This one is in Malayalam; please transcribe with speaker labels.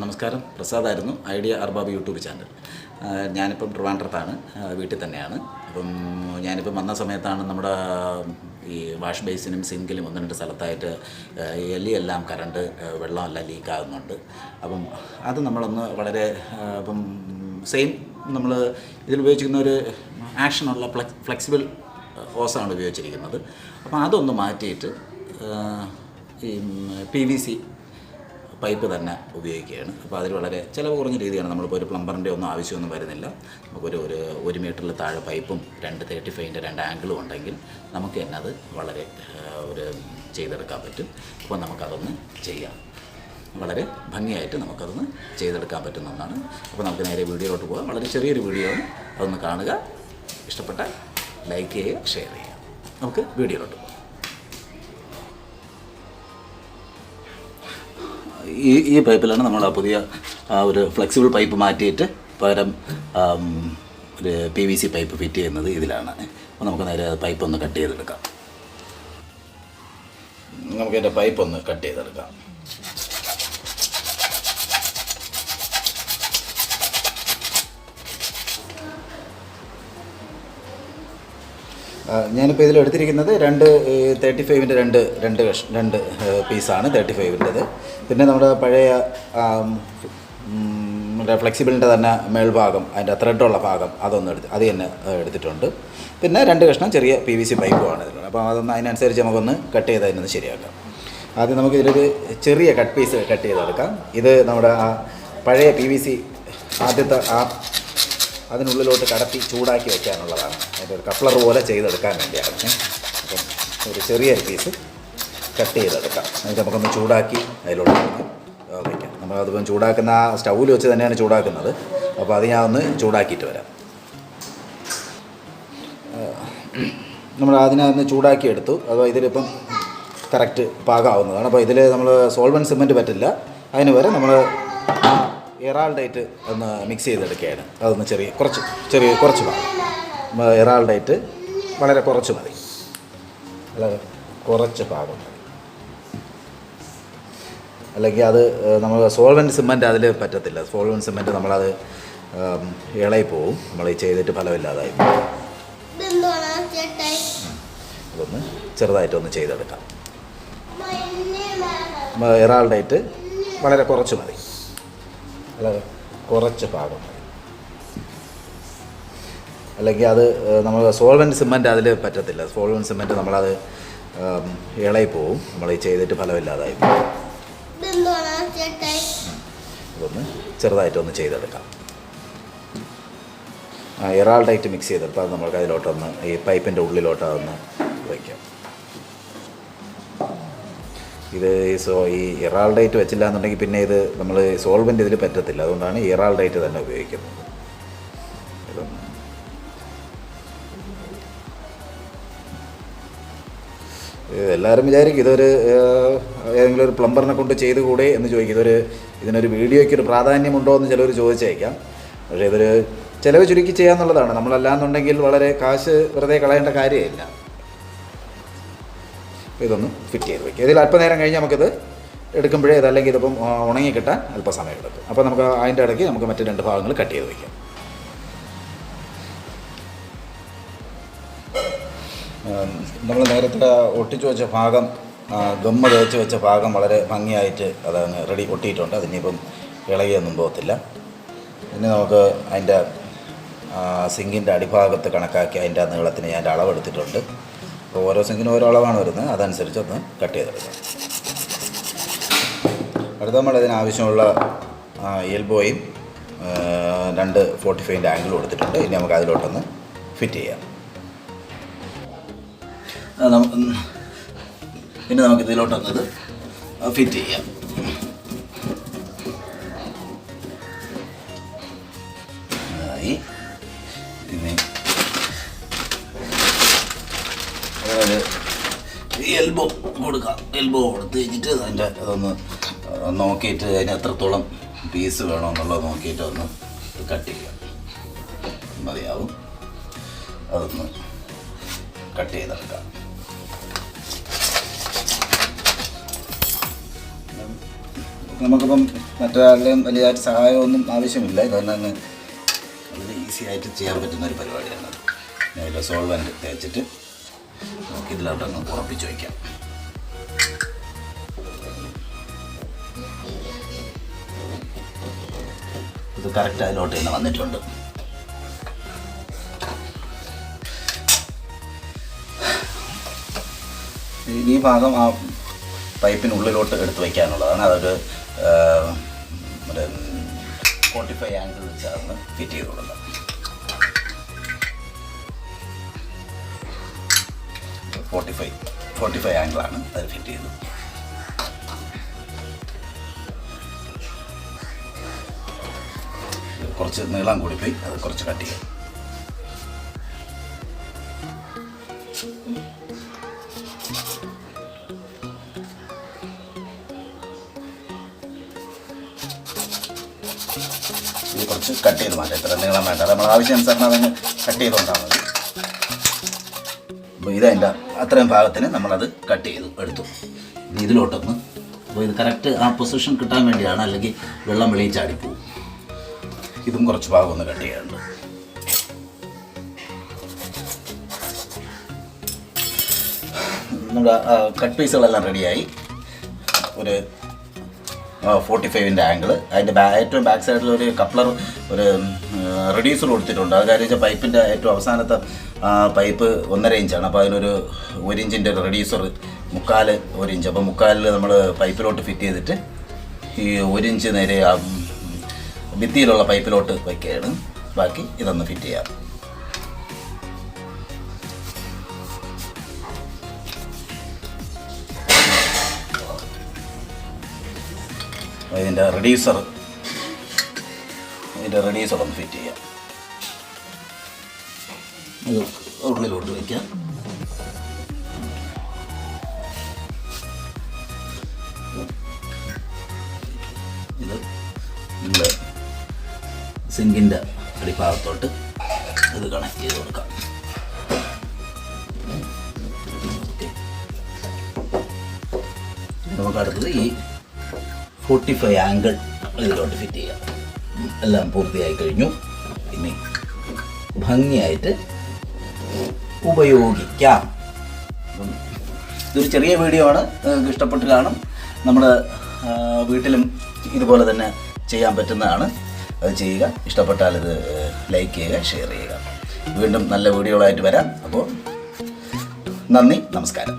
Speaker 1: നമസ്കാരം, പ്രസാദായിരുന്നു. Idea Arbab YouTube channel. ഞാനിപ്പം ട്രിവാൻഡ്രത്താണ്, വീട്ടിൽ തന്നെയാണ്. അപ്പം ഞാനിപ്പം വന്ന സമയത്താണ് നമ്മുടെ ഈ വാഷ് ബേസിനും സിങ്കിലും ഒന്ന് രണ്ട് സ്ഥലത്തായിട്ട് എല്ലാം കറണ്ട് വെള്ളമെല്ലാം ലീക്കാകുന്നുണ്ട്. അപ്പം അത് നമ്മളൊന്ന് വളരെ ഇപ്പം സെയിം നമ്മൾ ഇതിലുപയോഗിച്ചിരിക്കുന്ന ഒരു ആക്ഷനുള്ള ഫ്ലെക്സിബിൾ ഓസാണ് ഉപയോഗിച്ചിരിക്കുന്നത്. അപ്പം അതൊന്ന് മാറ്റിയിട്ട് ഈ PVC പൈപ്പ് തന്നെ ഉപയോഗിക്കുകയാണ്. അപ്പോൾ അതിൽ വളരെ ചിലവ് കുറഞ്ഞ രീതിയാണ്. നമ്മളിപ്പോൾ ഒരു പ്ലംബറിൻ്റെ ഒന്നും ആവശ്യമൊന്നും വരുന്നില്ല. നമുക്കൊരു 1 മീറ്ററിൽ താഴെ പൈപ്പും 235-ൻ്റെ 2 ആംഗിളും ഉണ്ടെങ്കിൽ നമുക്ക് തന്നെ അത് വളരെ ചെയ്തെടുക്കാൻ പറ്റും. അപ്പോൾ നമുക്കതൊന്ന് ചെയ്യാം. വളരെ ഭംഗിയായിട്ട് നമുക്കതൊന്ന് ചെയ്തെടുക്കാൻ പറ്റുന്ന ഒന്നാണ്. അപ്പോൾ നമുക്ക് നേരെ വീഡിയോയിലോട്ട് പോകാം. വളരെ ചെറിയൊരു വീഡിയോ ആണ്, അതൊന്ന് കാണുക. ഇഷ്ടപ്പെട്ട ലൈക്ക് ചെയ്യുക, ഷെയർ ചെയ്യുക. നമുക്ക് വീഡിയോയിലോട്ട് പോകാം. ഈ പൈപ്പിലാണ് നമ്മൾ ആ പുതിയ ഒരു ഫ്ലെക്സിബിൾ പൈപ്പ് മാറ്റിയിട്ട് പകരം ഒരു PVC പൈപ്പ് ഫിറ്റ് ചെയ്യുന്നത് ഇതിലാണ്. അപ്പോൾ നമുക്ക് നേരെ പൈപ്പ് ഒന്ന് കട്ട് ചെയ്തെടുക്കാം. നമുക്കതിൻ്റെ പൈപ്പ് ഒന്ന് കട്ട് ചെയ്തെടുക്കാം. ഞാനിപ്പോൾ ഇതിലെടുത്തിരിക്കുന്നത് 35-ൻ്റെ രണ്ട് പീസാണ് 35-ൻ്റെത്. പിന്നെ നമ്മുടെ പഴയ ഫ്ലെക്സിബിളിൻ്റെ തന്നെ മേൽഭാഗം, അതിൻ്റെ ത്രെഡുള്ള ഭാഗം അത് തന്നെ എടുത്തിട്ടുണ്ട്. പിന്നെ 2 കഷ്ണം ചെറിയ PVC പൈപ്പുമാണ് ഇതിലുള്ളത്. അപ്പോൾ അതൊന്ന് അതിനനുസരിച്ച് നമുക്കൊന്ന് കട്ട് ചെയ്ത് അതിനൊന്ന് ശരിയാക്കാം. ആദ്യം നമുക്ക് ഇതിലൊരു ചെറിയ കട്ട് പീസ് കട്ട് ചെയ്തെടുക്കാം. ഇത് നമ്മുടെ പഴയ PVC ആദ്യത്തെ അതിനുള്ളിലോട്ട് കടത്തി ചൂടാക്കി വയ്ക്കാനുള്ളതാണ്. അതിൻ്റെ ഒരു കപ്ലർ പോലെ ചെയ്തെടുക്കാൻ വേണ്ടിയാണ്. അപ്പം ഒരു ചെറിയൊരു പീസ് കട്ട് ചെയ്തെടുക്കാം. എന്നിട്ട് നമുക്കൊന്ന് ചൂടാക്കി അതിലോട്ട് വയ്ക്കാം. നമ്മളതിപ്പം ചൂടാക്കുന്ന സ്റ്റൗവിൽ വെച്ച് തന്നെയാണ് ചൂടാക്കുന്നത്. അപ്പോൾ അത് ഞാൻ ഒന്ന് ചൂടാക്കിയിട്ട് വരാം. നമ്മൾ അതിനകത്ത് ചൂടാക്കി എടുത്തു. അപ്പോൾ ഇതിലിപ്പം കറക്റ്റ് പാകമാവുന്നതാണ്. അപ്പോൾ ഇതിൽ നമ്മൾ സോൾവെൻറ്റ് സിമൻറ്റ് പറ്റില്ല. അതിന് വരെ നമ്മൾ എറാൾഡൈറ്റ് ഒന്ന് മിക്സ് ചെയ്തെടുക്കുകയാണ്. അതൊന്ന് കുറച്ച് ഭാഗം എറാൾഡൈറ്റ് വളരെ കുറച്ച് മതി. വളരെ കുറച്ച് ഭാഗം മതി. അല്ലെങ്കിൽ അത് നമ്മൾ സോൾവെൻറ്റ് സിമൻറ്റ് അതിൽ പറ്റത്തില്ല. സോൾവെൻറ്റ് സിമൻറ്റ് നമ്മളത് ഇളകി പോവും. നമ്മൾ ഈ ചെയ്തിട്ട് ഫലമില്ലാതായി പോകും. അതൊന്ന് ചെറുതായിട്ടൊന്ന് ചെയ്തെടുക്കാം. എറാൾഡൈറ്റ് വളരെ കുറച്ച് മതി. വളരെ കുറച്ച് ഭാഗം മതി. അല്ലെങ്കിൽ അത് നമ്മൾ സോൾവെൻറ്റ് സിമൻറ്റ് അതിൽ പറ്റത്തില്ല. സോൾവെൻറ്റ് സിമൻറ്റ് നമ്മളത് ഇളകി പോവും. നമ്മൾ ഈ ചെയ്തിട്ട് ഫലമില്ലാതായി പോകും. അതൊന്ന് ചെറുതായിട്ടൊന്ന് ചെയ്തെടുക്കാം. എറാൾഡൈറ്റ് മിക്സ് ചെയ്തെടുത്ത് അത് നമുക്ക് അതിലോട്ടൊന്ന് ഈ പൈപ്പിൻ്റെ ഉള്ളിലോട്ട് അതൊന്ന് വയ്ക്കാം. ഇത് ഈ എറാൾഡൈറ്റ് വെച്ചില്ല എന്നുണ്ടെങ്കിൽ പിന്നെ ഇത് നമ്മൾ സോൾവെൻ്റ് ഇതിൽ പറ്റത്തില്ല. അതുകൊണ്ടാണ് എറാൾഡൈറ്റ് തന്നെ ഉപയോഗിക്കുന്നത്. എല്ലാവരും വിചാരിക്കും ഇതൊരു ഏതെങ്കിലും ഒരു പ്ലംബറിനെ കൊണ്ട് ചെയ്ത് കൂടെ എന്ന് ചോദിക്കും. ഇതിനൊരു വീഡിയോയ്ക്ക് ഒരു പ്രാധാന്യമുണ്ടോ എന്ന് ചിലർ ചോദിച്ചേക്കാം. പക്ഷേ ഇതൊരു ചിലവ് ചുരുക്കി ചെയ്യാന്നുള്ളതാണ്. നമ്മളല്ലാന്നുണ്ടെങ്കിൽ വളരെ കാശ് വെറുതെ കളയേണ്ട കാര്യമില്ല. ഇതൊന്ന് ഫിറ്റ് ചെയ്ത് വയ്ക്കുക. ഇതിൽ അല്പനേരം കഴിഞ്ഞ് നമുക്കിത് എടുക്കുമ്പോഴേ ഇതല്ലെങ്കിൽ ഇതിപ്പം ഉണങ്ങി കിട്ടാൻ അല്പസമയം എടുക്കും. അപ്പോൾ നമുക്ക് അതിൻ്റെ ഇടയ്ക്ക് നമുക്ക് മറ്റ് 2 ഭാഗങ്ങൾ കട്ട് ചെയ്ത് വയ്ക്കാം. നമ്മൾ നേരത്തെ ഒട്ടിച്ചു വെച്ച ഭാഗം, ഗമ്മ തേച്ച് വെച്ച ഭാഗം വളരെ ഭംഗിയായിട്ട് അതങ്ങ് ഒട്ടിയിട്ടുണ്ട്. അതിനിപ്പം ഇളകിയൊന്നും പോകത്തില്ല. ഇനി നമുക്ക് അതിൻ്റെ സിങ്കിൻ്റെ അടിഭാഗത്ത് കണക്കാക്കി അതിൻ്റെ നീളത്തിന് ഞാൻ അളവെടുത്തിട്ടുണ്ട്. അപ്പോൾ ഓരോ സിങ്കിനും ഓരോ അളവാണ് വരുന്നത്. അതനുസരിച്ച് ഒന്ന് കട്ട് ചെയ്തെടുക്കാം. അടുത്ത നമ്മൾ ഇതിനാവശ്യമുള്ള എൽബോയും 2 45-ൻ്റെ ആംഗിളും കൊടുത്തിട്ടുണ്ട്. ഇനി നമുക്ക് അതിലോട്ടൊന്ന് ഫിറ്റ് ചെയ്യാം. പിന്നെ നമുക്ക് ഇതിലോട്ടൊന്നത് ഫിറ്റ് ചെയ്യാം. പിന്നെ എൽബോ കൊടുക്കാം. എൽബോ കൊടുത്ത് കഴിഞ്ഞിട്ട് അതൊന്ന് നോക്കിയിട്ട് അതിന് എത്രത്തോളം പീസ് വേണമെന്നുള്ളത് നോക്കിയിട്ട് ഒന്ന് കട്ട് ചെയ്യാം. മതിയാവും. അതൊന്ന് കട്ട് ചെയ്തെടുക്കാം. നമുക്കിപ്പം മറ്റൊരാളുടെയും വലിയതായിട്ട് സഹായമൊന്നും ആവശ്യമില്ല. ഇതന്നെ വളരെ ഈസി ആയിട്ട് ചെയ്യാൻ പറ്റുന്ന ഒരു പരിപാടിയാണ്. അതിൽ സോൾവെൻറ്റ് തേച്ചിട്ട് നമുക്ക് ഇതിലോട്ടൊന്ന് ഉറപ്പിച്ച് വയ്ക്കാം. ഇത് കറക്റ്റ് അതിലോട്ട് തന്നെ വന്നിട്ടുണ്ട്. ഈ ഭാഗം ആ പൈപ്പിനുള്ളിലോട്ട് എടുത്ത് വയ്ക്കാനുള്ളതാണ്. അതൊരു 45 ആംഗിൾ വെച്ചാണ് ഫിറ്റ് ചെയ്ത് കൊടുക്കുന്നത്. 45 ആംഗിളാണ് അത് ഫിറ്റ് ചെയ്തത്. കുറച്ച് നീളം കൂടിപ്പോയി, അത് കുറച്ച് കട്ട് ചെയ്യാം. ഇത് കുറച്ച് കട്ട് ചെയ്ത് മാറ്റാം. ഇത്ര നീളം വേണ്ട, നമ്മൾ ആവശ്യാനുസരണം അതങ്ങ് കട്ട് ചെയ്തുകൊണ്ടാൽ മതി. അപ്പോൾ ഇതതിൻ്റെ അത്രയും ഭാഗത്തിന് നമ്മളത് കട്ട് ചെയ്തു എടുത്തു. ഇതിലോട്ടൊന്ന് അപ്പോൾ ഇത് കറക്റ്റ് ആ പൊസിഷൻ കിട്ടാൻ വേണ്ടിയാണ്, അല്ലെങ്കിൽ വെള്ളം വെളിയിൽ ചാടിപ്പോവും. ഇതും കുറച്ച് ഭാഗം ഒന്ന് കട്ട് ചെയ്യാനുണ്ട്. നമ്മുടെ കട്ട് പീസുകളെല്ലാം റെഡിയായി. ഒരു 45ൻ്റെ ആംഗിൾ, അതിൻ്റെ ഏറ്റവും ബാക്ക് സൈഡിൽ ഒരു കപ്ലർ, ഒരു റെഡ്യൂസർ കൊടുത്തിട്ടുണ്ട്. അത് കാര്യം വെച്ചാൽ പൈപ്പിൻ്റെ ഏറ്റവും അവസാനത്തെ പൈപ്പ് 1.5 ഇഞ്ചാണ്. അപ്പോൾ അതിനൊരു 1 ഇഞ്ചിൻ്റെ റെഡ്യൂസർ 1 ഇഞ്ച്. അപ്പോൾ 1/4 നമ്മൾ പൈപ്പിലോട്ട് ഫിറ്റ് ചെയ്തിട്ട് ഈ 1 ഇഞ്ച് നേരെ ആ ഭിത്തിയിലുള്ള പൈപ്പിലോട്ട് വയ്ക്കുകയാണ്. ബാക്കി ഇതൊന്ന് ഫിറ്റ് ചെയ്യാം. ഇതിൻ്റെ റെഡ്യൂസർ ഒന്ന് ഫിറ്റ് ചെയ്യാം. ഇത് ഉള്ളിലോട്ട് വയ്ക്കാം. ഇത് നമ്മൾ സിങ്കിൻ്റെ അടിഭാഗത്തോട്ട് ഇത് കണക്ട് ചെയ്ത് കൊടുക്കാം. ഓക്കെ, നമുക്ക് അടുത്തത് ഈ 45 ആംഗിൾ ഇതിലോട്ട് ഫിറ്റ് ചെയ്യാം. എല്ലാം പൂർത്തിയായി കഴിഞ്ഞു. ഇനി ഭംഗിയായിട്ട് ഉപയോഗിക്കാം. ഇതൊരു ചെറിയ വീഡിയോ ആണ്, നിങ്ങൾക്ക് ഇഷ്ടപ്പെട്ട് കാണും. നമ്മുടെ വീട്ടിലും ഇതുപോലെ തന്നെ ചെയ്യാൻ പറ്റുന്നതാണ്. അത് ചെയ്യുക. ഇഷ്ടപ്പെട്ടാൽ ഇത് ലൈക്ക് ചെയ്യുക, ഷെയർ ചെയ്യുക. വീണ്ടും നല്ല വീഡിയോകളായിട്ട് വരാം. അപ്പോൾ നന്ദി, നമസ്കാരം.